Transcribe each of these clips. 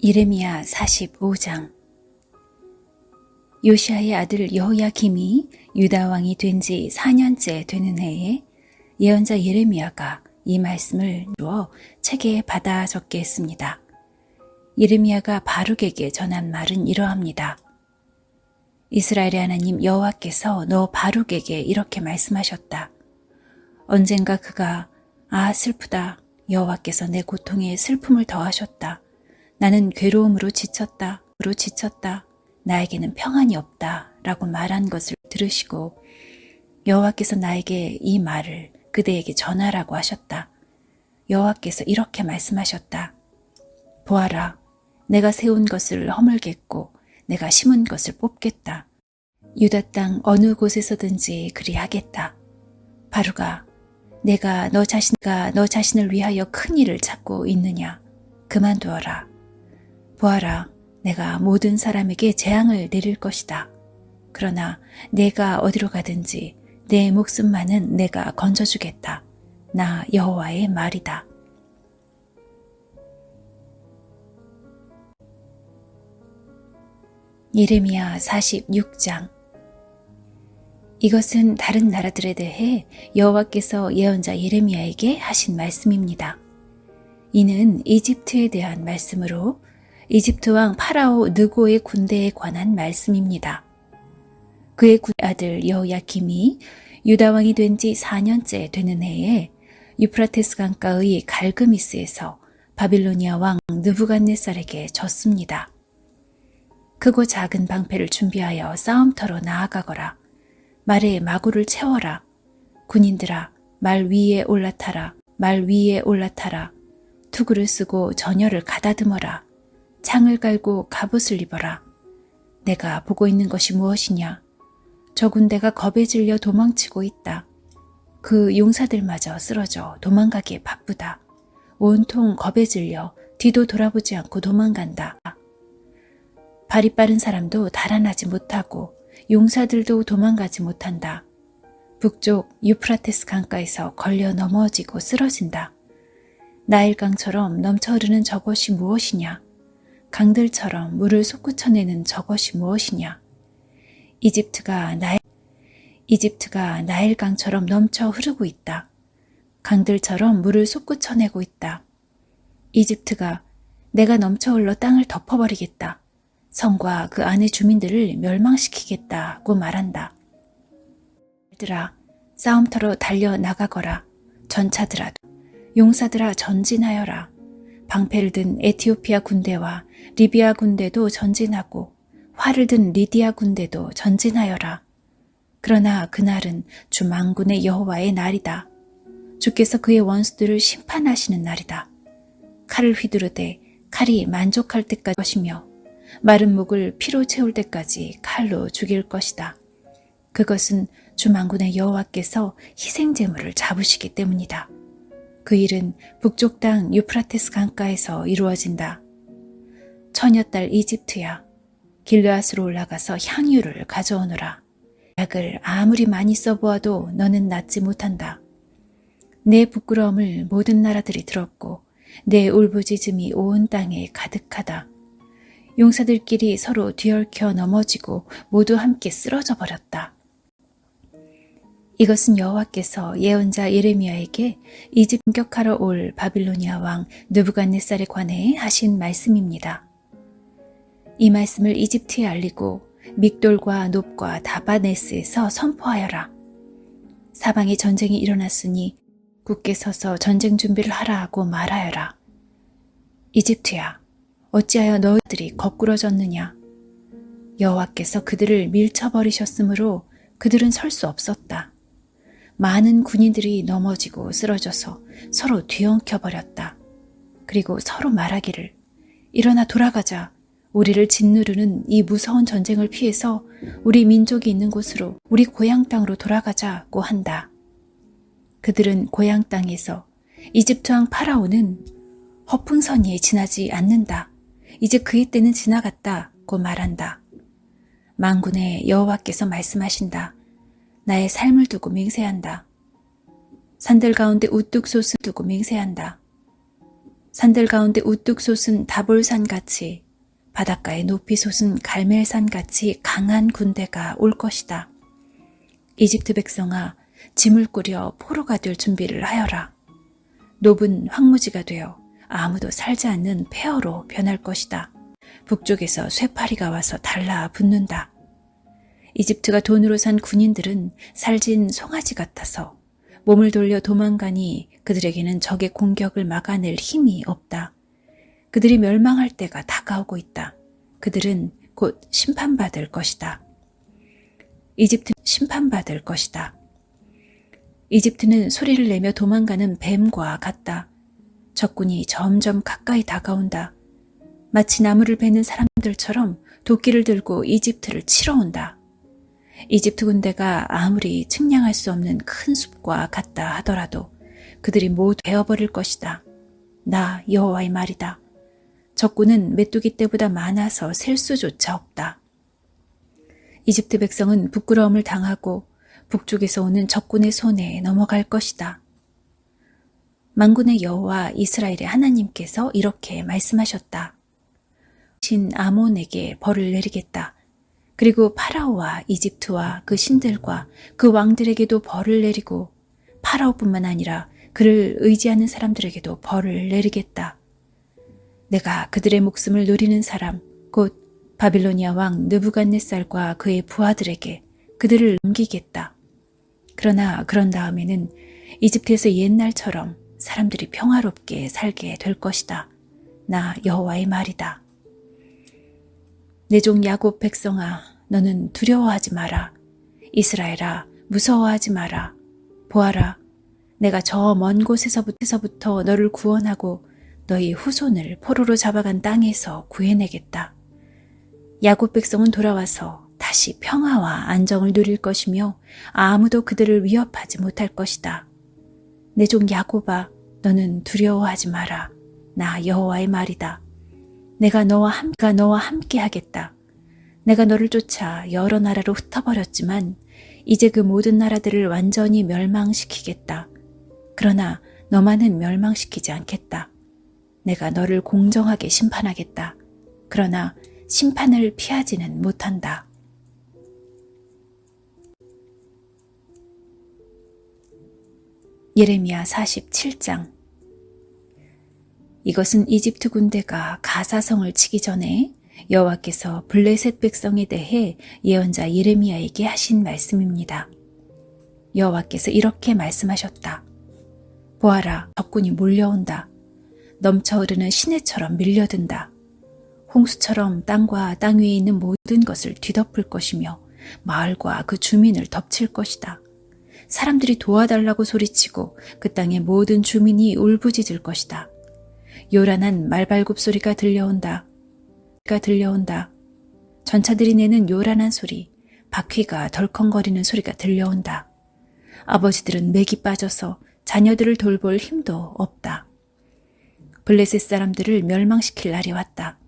예레미야 45장. 요시아의 아들 여호야김이 유다 왕이 된 지 4년째 되는 해에 예언자 예레미야가 이 말씀을 주어 책에 받아 적게 했습니다. 예레미야가 바룩에게 전한 말은 이러합니다. 이스라엘의 하나님 여호와께서 너 바룩에게 이렇게 말씀하셨다. 언젠가 그가 슬프다. 여호와께서 내 고통에 슬픔을 더하셨다. 나는 괴로움으로 지쳤다. 나에게는 평안이 없다. 라고 말한 것을 들으시고 여호와께서 나에게 이 말을 그대에게 전하라고 하셨다. 여호와께서 이렇게 말씀하셨다. 보아라, 내가 세운 것을 허물겠고 내가 심은 것을 뽑겠다. 유다 땅 어느 곳에서든지 그리하겠다. 바룩아, 내가 너 자신을 위하여 큰 일을 찾고 있느냐? 그만두어라. 보아라, 내가 모든 사람에게 재앙을 내릴 것이다. 그러나 내가 어디로 가든지 내 목숨만은 내가 건져주겠다. 나 여호와의 말이다. 예레미야 46장. 이것은 다른 나라들에 대해 여호와께서 예언자 예레미야에게 하신 말씀입니다. 이는 이집트에 대한 말씀으로 이집트 왕 파라오 느고의 군대에 관한 말씀입니다. 그의 아들 여호야김이 유다 왕이 된 지 4년째 되는 해에 유프라테스 강가의 갈그미스에서 바빌로니아 왕 느부갓네살에게 졌습니다. 크고 작은 방패를 준비하여 싸움터로 나아가거라. 말에 마구를 채워라. 군인들아, 말 위에 올라타라. 투구를 쓰고 전열을 가다듬어라. 창을 갈고 갑옷을 입어라. 내가 보고 있는 것이 무엇이냐? 저 군대가 겁에 질려 도망치고 있다. 그 용사들마저 쓰러져 도망가기에 바쁘다. 온통 겁에 질려 뒤도 돌아보지 않고 도망간다. 발이 빠른 사람도 달아나지 못하고 용사들도 도망가지 못한다. 북쪽 유프라테스 강가에서 걸려 넘어지고 쓰러진다. 나일강처럼 넘쳐 흐르는 저것이 무엇이냐? 강들처럼 물을 솟구쳐내는 저것이 무엇이냐? 이집트가 나일강처럼 넘쳐 흐르고 있다. 강들처럼 물을 솟구쳐내고 있다. 이집트가 내가 넘쳐 흘러 땅을 덮어버리겠다. 성과 그 안의 주민들을 멸망시키겠다고 말한다. 얘들아, 싸움터로 달려나가거라. 전차들아, 용사들아 전진하여라. 방패를 든 에티오피아 군대와 리비아 군대도 전진하고 활을 든 리디아 군대도 전진하여라. 그러나 그날은 주 만군의 여호와의 날이다. 주께서 그의 원수들을 심판하시는 날이다. 칼을 휘두르되 칼이 만족할 때까지 것이며 마른 목을 피로 채울 때까지 칼로 죽일 것이다. 그것은 주 만군의 여호와께서 희생제물을 잡으시기 때문이다. 그 일은 북쪽 땅 유프라테스 강가에서 이루어진다. 처녀딸 이집트야, 길르앗으로 올라가서 향유를 가져오너라. 약을 아무리 많이 써보아도 너는 낫지 못한다. 내 부끄러움을 모든 나라들이 들었고 내 울부짖음이 온 땅에 가득하다. 용사들끼리 서로 뒤얽혀 넘어지고 모두 함께 쓰러져 버렸다. 이것은 여호와께서 예언자 예레미야에게 이집트 공격하러 올 바빌로니아 왕 느부갓네살에 관해 하신 말씀입니다. 이 말씀을 이집트에 알리고 믹돌과 놉과 다바네스에서 선포하여라. 사방에 전쟁이 일어났으니 굳게 서서 전쟁 준비를 하라 하고 말하여라. 이집트야, 어찌하여 너희들이 거꾸러졌느냐? 여호와께서 그들을 밀쳐버리셨으므로 그들은 설 수 없었다. 많은 군인들이 넘어지고 쓰러져서 서로 뒤엉켜버렸다. 그리고 서로 말하기를, 일어나 돌아가자. 우리를 짓누르는 이 무서운 전쟁을 피해서 우리 민족이 있는 곳으로, 우리 고향 땅으로 돌아가자고 한다. 그들은 고향 땅에서 이집트 왕 파라오는 허풍선이에 지나지 않는다. 이제 그의 때는 지나갔다고 말한다. 만군의 여호와께서 말씀하신다. 나의 삶을 두고 맹세한다. 산들 가운데 우뚝 솟을 두고 맹세한다. 산들 가운데 우뚝 솟은 다볼산같이 바닷가에 높이 솟은 갈멜산같이 강한 군대가 올 것이다. 이집트 백성아, 짐을 꾸려 포로가 될 준비를 하여라. 노브는 황무지가 되어 아무도 살지 않는 폐허로 변할 것이다. 북쪽에서 쇠파리가 와서 달라붙는다. 이집트가 돈으로 산 군인들은 살진 송아지 같아서 몸을 돌려 도망가니 그들에게는 적의 공격을 막아낼 힘이 없다. 그들이 멸망할 때가 다가오고 있다. 그들은 곧 심판받을 것이다. 이집트는 심판받을 것이다. 이집트는 소리를 내며 도망가는 뱀과 같다. 적군이 점점 가까이 다가온다. 마치 나무를 베는 사람들처럼 도끼를 들고 이집트를 치러 온다. 이집트 군대가 아무리 측량할 수 없는 큰 숲과 같다 하더라도 그들이 모두 베어버릴 것이다. 나 여호와의 말이다. 적군은 메뚜기 떼보다 많아서 셀 수조차 없다. 이집트 백성은 부끄러움을 당하고 북쪽에서 오는 적군의 손에 넘어갈 것이다. 만군의 여호와 이스라엘의 하나님께서 이렇게 말씀하셨다. 신 아몬에게 벌을 내리겠다. 그리고 파라오와 이집트와 그 신들과 그 왕들에게도 벌을 내리고 파라오뿐만 아니라 그를 의지하는 사람들에게도 벌을 내리겠다. 내가 그들의 목숨을 노리는 사람, 곧 바빌로니아 왕 느부갓네살과 그의 부하들에게 그들을 넘기겠다. 그러나 그런 다음에는 이집트에서 옛날처럼 사람들이 평화롭게 살게 될 것이다. 나 여호와의 말이다. 내 종 야곱 백성아, 너는 두려워하지 마라. 이스라엘아, 무서워하지 마라. 보아라, 내가 저 먼 곳에서부터 너를 구원하고 너희 후손을 포로로 잡아간 땅에서 구해내겠다. 야곱 백성은 돌아와서 다시 평화와 안정을 누릴 것이며 아무도 그들을 위협하지 못할 것이다. 내 종 야곱아, 너는 두려워하지 마라. 나 여호와의 말이다. 내가 너와 함께 하겠다. 내가 너를 쫓아 여러 나라로 흩어버렸지만 이제 그 모든 나라들을 완전히 멸망시키겠다. 그러나 너만은 멸망시키지 않겠다. 내가 너를 공정하게 심판하겠다. 그러나 심판을 피하지는 못한다. 예레미야 47장. 이것은 이집트 군대가 가사성을 치기 전에 여호와께서 블레셋 백성에 대해 예언자 예레미야에게 하신 말씀입니다. 여호와께서 이렇게 말씀하셨다. 보아라, 적군이 몰려온다. 넘쳐 흐르는 시내처럼 밀려든다. 홍수처럼 땅과 땅 위에 있는 모든 것을 뒤덮을 것이며 마을과 그 주민을 덮칠 것이다. 사람들이 도와달라고 소리치고 그 땅의 모든 주민이 울부짖을 것이다. 요란한 말발굽 소리가 들려온다. 전차들이 내는 요란한 소리, 바퀴가 덜컹거리는 소리가 들려온다. 아버지들은 맥이 빠져서 자녀들을 돌볼 힘도 없다. 블레셋 사람들을 멸망시킬 날이 왔다.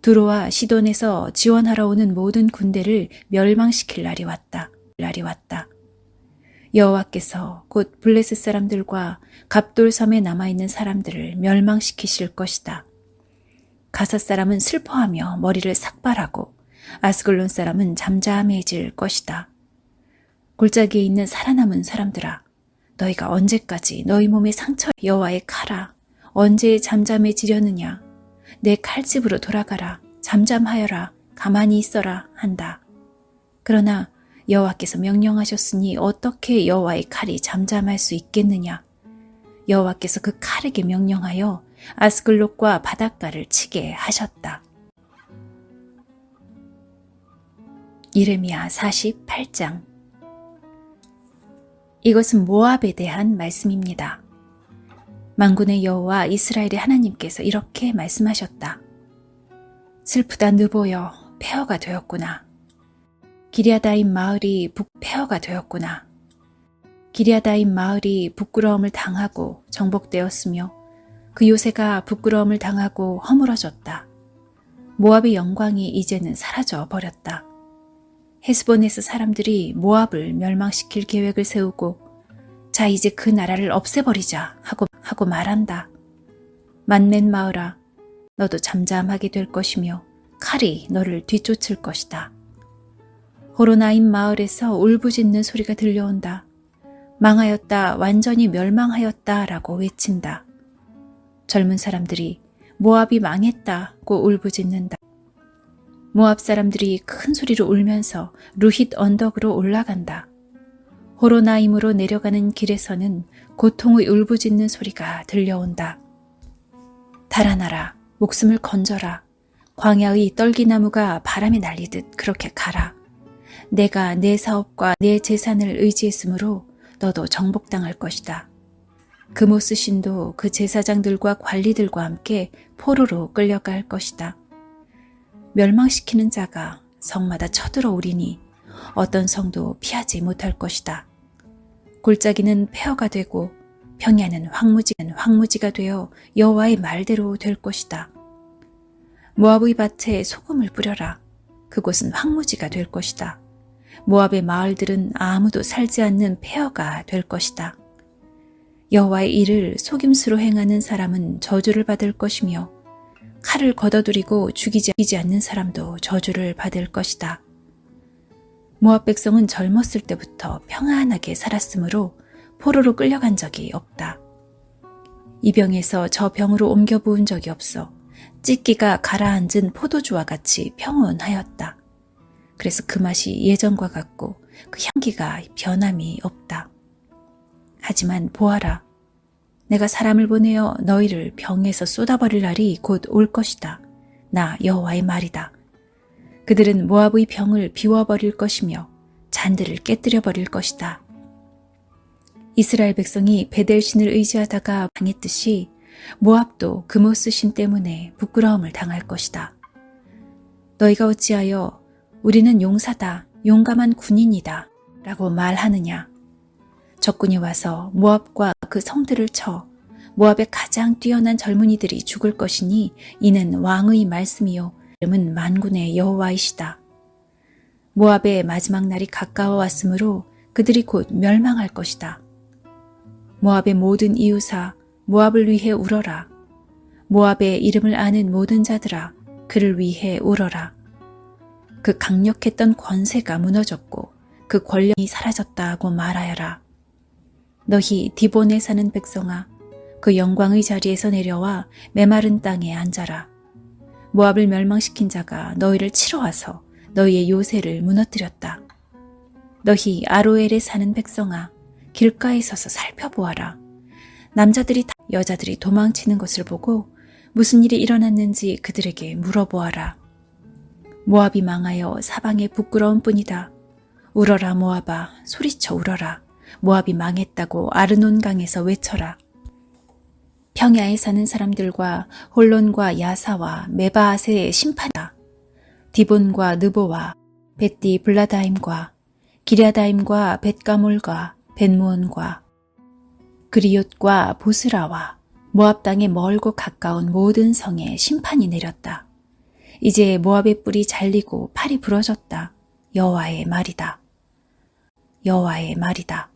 두로와 시돈에서 지원하러 오는 모든 군대를 멸망시킬 날이 왔다. 여호와께서 곧 블레셋 사람들과 갑돌섬에 남아있는 사람들을 멸망시키실 것이다. 가사 사람은 슬퍼하며 머리를 삭발하고 아스글론 사람은 잠잠해질 것이다. 골짜기에 있는 살아남은 사람들아, 너희가 언제까지 너희 몸의 상처 여호와의 칼아, 언제 잠잠해지려느냐. 내 칼집으로 돌아가라. 잠잠하여라. 가만히 있어라 한다. 그러나 여호와께서 명령하셨으니 어떻게 여호와의 칼이 잠잠할 수 있겠느냐. 여호와께서 그 칼에게 명령하여 아스글롯과 바닷가를 치게 하셨다. 예레미야 48장. 이것은 모압에 대한 말씀입니다. 만군의 여호와 이스라엘의 하나님께서 이렇게 말씀하셨다. 슬프다 느보여, 폐허가 되었구나. 기리아다임 마을이 폐허가 되었구나. 기리아다임 마을이 부끄러움을 당하고 정복되었으며 그 요새가 부끄러움을 당하고 허물어졌다. 모압의 영광이 이제는 사라져 버렸다. 헤스본에서 사람들이 모압을 멸망시킬 계획을 세우고 자 이제 그 나라를 없애버리자 하고 말한다. 만맨 마을아, 너도 잠잠하게 될 것이며 칼이 너를 뒤쫓을 것이다. 호로나임 마을에서 울부짖는 소리가 들려온다. 망하였다, 완전히 멸망하였다 라고 외친다. 젊은 사람들이 모압이 망했다고 울부짖는다. 모압 사람들이 큰 소리로 울면서 루힛 언덕으로 올라간다. 호로나임으로 내려가는 길에서는 고통의 울부짖는 소리가 들려온다. 달아나라, 목숨을 건져라. 광야의 떨기나무가 바람에 날리듯 그렇게 가라. 내가 내 사업과 내 재산을 의지했으므로 너도 정복당할 것이다. 그모스 신도 그 제사장들과 관리들과 함께 포로로 끌려갈 것이다. 멸망시키는 자가 성마다 쳐들어오리니 어떤 성도 피하지 못할 것이다. 골짜기는 폐허가 되고 평야는 황무지가 되어 여호와의 말대로 될 것이다. 모압의 밭에 소금을 뿌려라. 그곳은 황무지가 될 것이다. 모압의 마을들은 아무도 살지 않는 폐허가 될 것이다. 여호와의 일을 속임수로 행하는 사람은 저주를 받을 것이며 칼을 걷어들이고 죽이지 않는 사람도 저주를 받을 것이다. 모압 백성은 젊었을 때부터 평안하게 살았으므로 포로로 끌려간 적이 없다. 이 병에서 저 병으로 옮겨 부은 적이 없어 찢기가 가라앉은 포도주와 같이 평온하였다. 그래서 그 맛이 예전과 같고 그 향기가 변함이 없다. 하지만 보아라, 내가 사람을 보내어 너희를 병에서 쏟아버릴 날이 곧 올 것이다. 나 여호와의 말이다. 그들은 모압의 병을 비워버릴 것이며 잔들을 깨뜨려 버릴 것이다. 이스라엘 백성이 베델신을 의지하다가 당했듯이 모압도 그모스 신 때문에 부끄러움을 당할 것이다. 너희가 어찌하여 우리는 용사다, 용감한 군인이다 라고 말하느냐. 적군이 와서 모압과 그 성들을 쳐 모압의 가장 뛰어난 젊은이들이 죽을 것이니 이는 왕의 말씀이요 이름은 만군의 여호와이시다. 모압의 마지막 날이 가까워 왔으므로 그들이 곧 멸망할 것이다. 모압의 모든 이웃아, 모압을 위해 울어라. 모압의 이름을 아는 모든 자들아, 그를 위해 울어라. 그 강력했던 권세가 무너졌고 그 권력이 사라졌다고 말하여라. 너희 디본에 사는 백성아, 그 영광의 자리에서 내려와 메마른 땅에 앉아라. 모압을 멸망시킨 자가 너희를 치러 와서 너희의 요새를 무너뜨렸다. 너희 아로엘에 사는 백성아, 길가에 서서 살펴보아라. 남자들이 여자들이 도망치는 것을 보고 무슨 일이 일어났는지 그들에게 물어보아라. 모압이 망하여 사방에 부끄러운 뿐이다. 울어라 모압아, 소리쳐 울어라. 모압이 망했다고 아르논강에서 외쳐라. 평야에 사는 사람들과 홀론과 야사와 메바앗의 심판이다. 디본과 느보와 벳디 블라다임과 기랴다임과 벳가몰과 벳무온과 그리옷과 보스라와 모압 땅에 멀고 가까운 모든 성에 심판이 내렸다. 이제 모압의 뿔이 잘리고 팔이 부러졌다. 여호와의 말이다. 여호와의 말이다.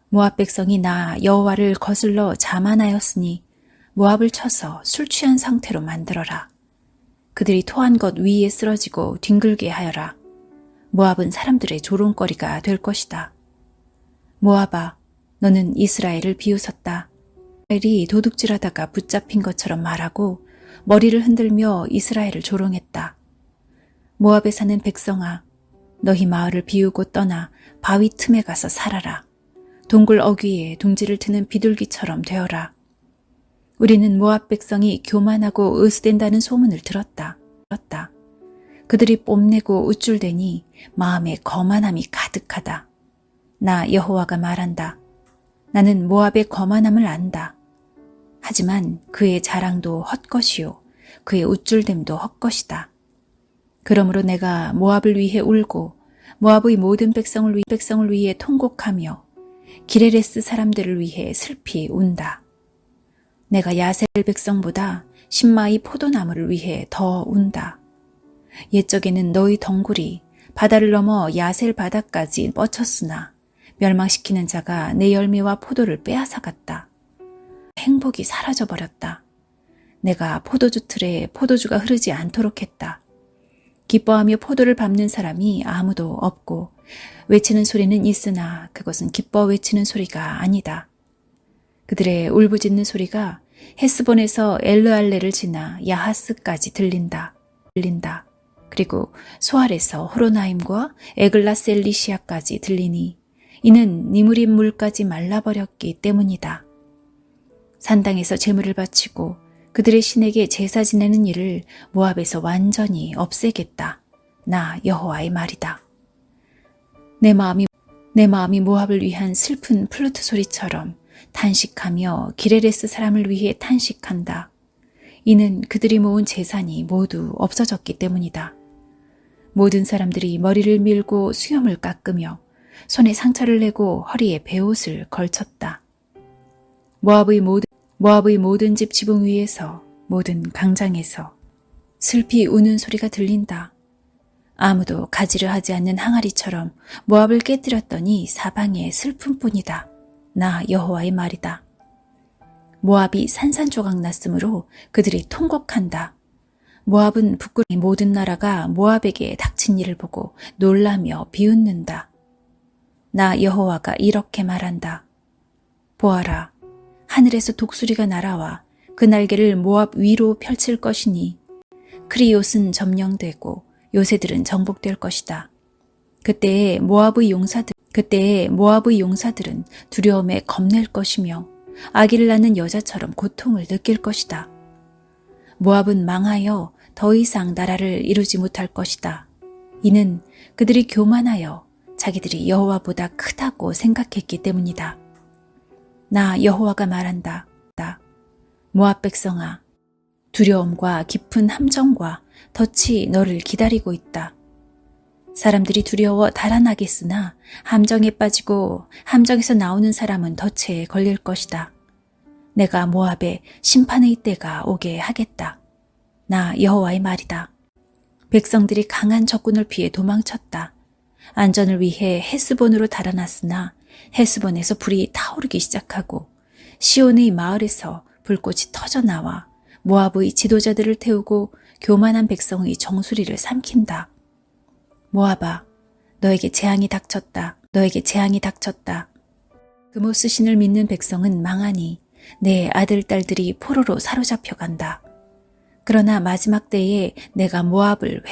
모압 백성이 나 여호와를 거슬러 자만하였으니 모압을 쳐서 술 취한 상태로 만들어라. 그들이 토한 것 위에 쓰러지고 뒹굴게 하여라. 모압은 사람들의 조롱거리가 될 것이다. 모압아, 너는 이스라엘을 비웃었다. 이스라엘이 도둑질하다가 붙잡힌 것처럼 말하고 머리를 흔들며 이스라엘을 조롱했다. 모압에 사는 백성아, 너희 마을을 비우고 떠나 바위 틈에 가서 살아라. 동굴 어귀에 둥지를 트는 비둘기처럼 되어라. 우리는 모압 백성이 교만하고 으스댄다는 소문을 들었다. 그들이 뽐내고 우쭐대니 마음에 거만함이 가득하다. 나 여호와가 말한다. 나는 모압의 거만함을 안다. 하지만 그의 자랑도 헛것이요 그의 우쭐댐도 헛것이다. 그러므로 내가 모압을 위해 울고 모압의 모든 백성을 위해 통곡하며 기레레스 사람들을 위해 슬피 운다. 내가 야셀 백성보다 신마의 포도나무를 위해 더 운다. 옛적에는 너희 덩굴이 바다를 넘어 야셀 바다까지 뻗쳤으나 멸망시키는 자가 내 열매와 포도를 빼앗아갔다. 행복이 사라져버렸다. 내가 포도주 틀에 포도주가 흐르지 않도록 했다. 기뻐하며 포도를 밟는 사람이 아무도 없고 외치는 소리는 있으나 그것은 기뻐 외치는 소리가 아니다. 그들의 울부짖는 소리가 헤스본에서 엘르알레를 지나 야하스까지 들린다. 그리고 소알에서 호로나임과 에글라셀리시아까지 들리니 이는 니무림 물까지 말라버렸기 때문이다. 산당에서 제물을 바치고 그들의 신에게 제사 지내는 일을 모압에서 완전히 없애겠다. 나 여호와의 말이다. 내 마음이 모압을 위한 슬픈 플루트 소리처럼 탄식하며 기레레스 사람을 위해 탄식한다. 이는 그들이 모은 재산이 모두 없어졌기 때문이다. 모든 사람들이 머리를 밀고 수염을 깎으며 손에 상처를 내고 허리에 베옷을 걸쳤다. 모압의 모든 집 지붕 위에서 모든 광장에서 슬피 우는 소리가 들린다. 아무도 가지를 하지 않는 항아리처럼 모압을 깨뜨렸더니 사방에 슬픔뿐이다. 나 여호와의 말이다. 모압이 산산조각 났으므로 그들이 통곡한다. 모압은 부끄러운 모든 나라가 모압에게 닥친 일을 보고 놀라며 비웃는다. 나 여호와가 이렇게 말한다. 보아라, 하늘에서 독수리가 날아와 그 날개를 모압 위로 펼칠 것이니 크리옷은 점령되고 요새들은 정복될 것이다. 그때에 모압의 용사들은 두려움에 겁낼 것이며 아기를 낳는 여자처럼 고통을 느낄 것이다. 모압은 망하여 더 이상 나라를 이루지 못할 것이다. 이는 그들이 교만하여 자기들이 여호와보다 크다고 생각했기 때문이다. 나 여호와가 말한다. 모압 백성아, 두려움과 깊은 함정과 덫이 너를 기다리고 있다. 사람들이 두려워 달아나겠으나 함정에 빠지고 함정에서 나오는 사람은 덫에 걸릴 것이다. 내가 모압에 심판의 때가 오게 하겠다. 나 여호와의 말이다. 백성들이 강한 적군을 피해 도망쳤다. 안전을 위해 헤스본으로 달아났으나 헤스본에서 불이 타오르기 시작하고 시온의 마을에서 불꽃이 터져나와 모압의 지도자들을 태우고 교만한 백성의 정수리를 삼킨다. 모압아, 너에게 재앙이 닥쳤다. 그모스 신을 믿는 백성은 망하니 내 아들, 딸들이 포로로 사로잡혀 간다. 그러나 마지막 때에 내가 모압을